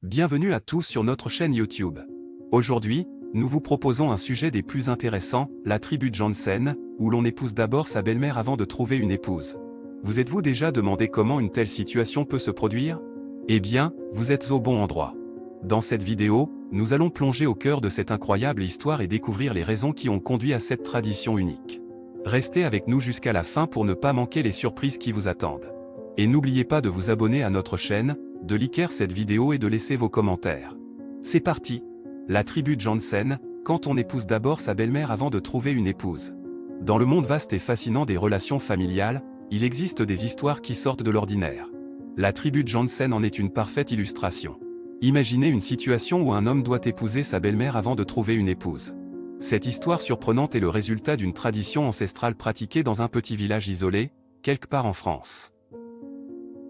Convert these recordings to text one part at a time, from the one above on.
Bienvenue à tous sur notre chaîne YouTube. Aujourd'hui, nous vous proposons un sujet des plus intéressants, la tribu Johnsen, où l'on épouse d'abord sa belle-mère avant de trouver une épouse. Vous êtes-vous déjà demandé comment une telle situation peut se produire? Eh bien, vous êtes au bon endroit. Dans cette vidéo, nous allons plonger au cœur de cette incroyable histoire et découvrir les raisons qui ont conduit à cette tradition unique. Restez avec nous jusqu'à la fin pour ne pas manquer les surprises qui vous attendent. Et n'oubliez pas de vous abonner à notre chaîne, de liker cette vidéo et de laisser vos commentaires. C'est parti! La tribu Johnsen, quand on épouse d'abord sa belle-mère avant de trouver une épouse. Dans le monde vaste et fascinant des relations familiales, il existe des histoires qui sortent de l'ordinaire. La tribu Johnsen en est une parfaite illustration. Imaginez une situation où un homme doit épouser sa belle-mère avant de trouver une épouse. Cette histoire surprenante est le résultat d'une tradition ancestrale pratiquée dans un petit village isolé, quelque part en France.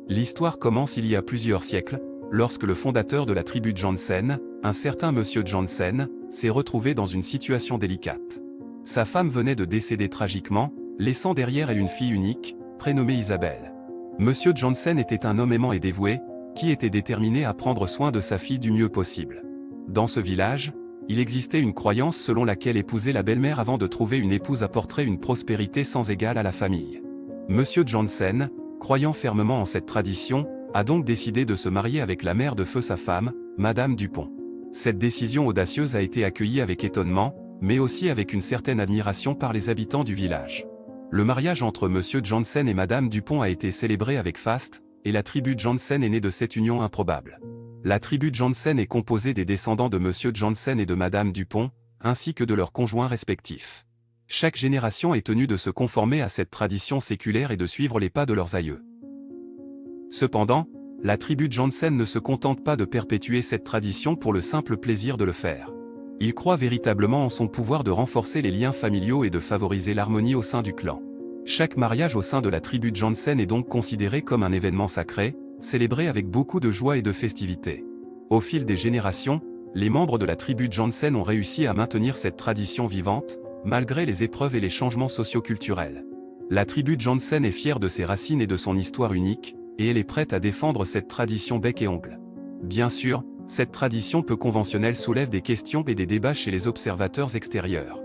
L'histoire commence il y a plusieurs siècles, lorsque le fondateur de la tribu Johnsen, un certain monsieur Johnsen, s'est retrouvé dans une situation délicate. Sa femme venait de décéder tragiquement, laissant derrière elle une fille unique, prénommée Isabelle. Monsieur Johnsen était un homme aimant et dévoué, qui était déterminé à prendre soin de sa fille du mieux possible. Dans ce village, il existait une croyance selon laquelle épouser la belle-mère avant de trouver une épouse apporterait une prospérité sans égale à la famille. Monsieur Johnsen, croyant fermement en cette tradition, a donc décidé de se marier avec la mère de feu sa femme, Madame Dupont. Cette décision audacieuse a été accueillie avec étonnement, mais aussi avec une certaine admiration par les habitants du village. Le mariage entre Monsieur Johnsen et Madame Dupont a été célébré avec faste, et la tribu Johnsen est née de cette union improbable. La tribu Johnsen est composée des descendants de Monsieur Johnsen et de Madame Dupont, ainsi que de leurs conjoints respectifs. Chaque génération est tenue de se conformer à cette tradition séculaire et de suivre les pas de leurs aïeux. Cependant, la tribu Johnsen ne se contente pas de perpétuer cette tradition pour le simple plaisir de le faire. Ils croient véritablement en son pouvoir de renforcer les liens familiaux et de favoriser l'harmonie au sein du clan. Chaque mariage au sein de la tribu Johnsen est donc considéré comme un événement sacré, célébré avec beaucoup de joie et de festivité. Au fil des générations, les membres de la tribu Johnsen ont réussi à maintenir cette tradition vivante, malgré les épreuves et les changements socio-culturels. La tribu Johnsen est fière de ses racines et de son histoire unique, et elle est prête à défendre cette tradition bec et ongle. Bien sûr, cette tradition peu conventionnelle soulève des questions et des débats chez les observateurs extérieurs.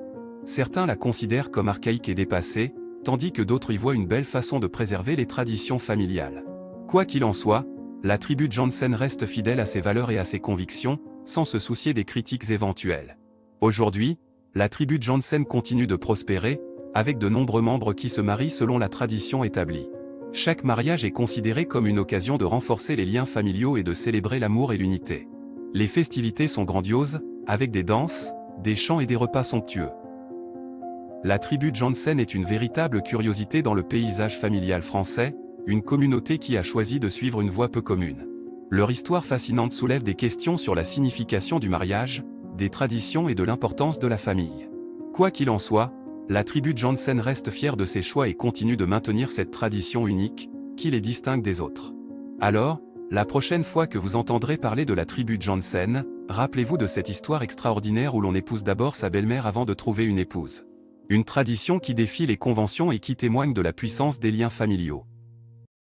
Certains la considèrent comme archaïque et dépassée, tandis que d'autres y voient une belle façon de préserver les traditions familiales. Quoi qu'il en soit, la tribu Johnsen reste fidèle à ses valeurs et à ses convictions, sans se soucier des critiques éventuelles. Aujourd'hui, la tribu Johnsen continue de prospérer, avec de nombreux membres qui se marient selon la tradition établie. Chaque mariage est considéré comme une occasion de renforcer les liens familiaux et de célébrer l'amour et l'unité. Les festivités sont grandioses, avec des danses, des chants et des repas somptueux. La tribu Johnsen est une véritable curiosité dans le paysage familial français, une communauté qui a choisi de suivre une voie peu commune. Leur histoire fascinante soulève des questions sur la signification du mariage, des traditions et de l'importance de la famille. Quoi qu'il en soit, la tribu Johnsen reste fière de ses choix et continue de maintenir cette tradition unique, qui les distingue des autres. Alors, la prochaine fois que vous entendrez parler de la tribu Johnsen, rappelez-vous de cette histoire extraordinaire où l'on épouse d'abord sa belle-mère avant de trouver une épouse. Une tradition qui défie les conventions et qui témoigne de la puissance des liens familiaux.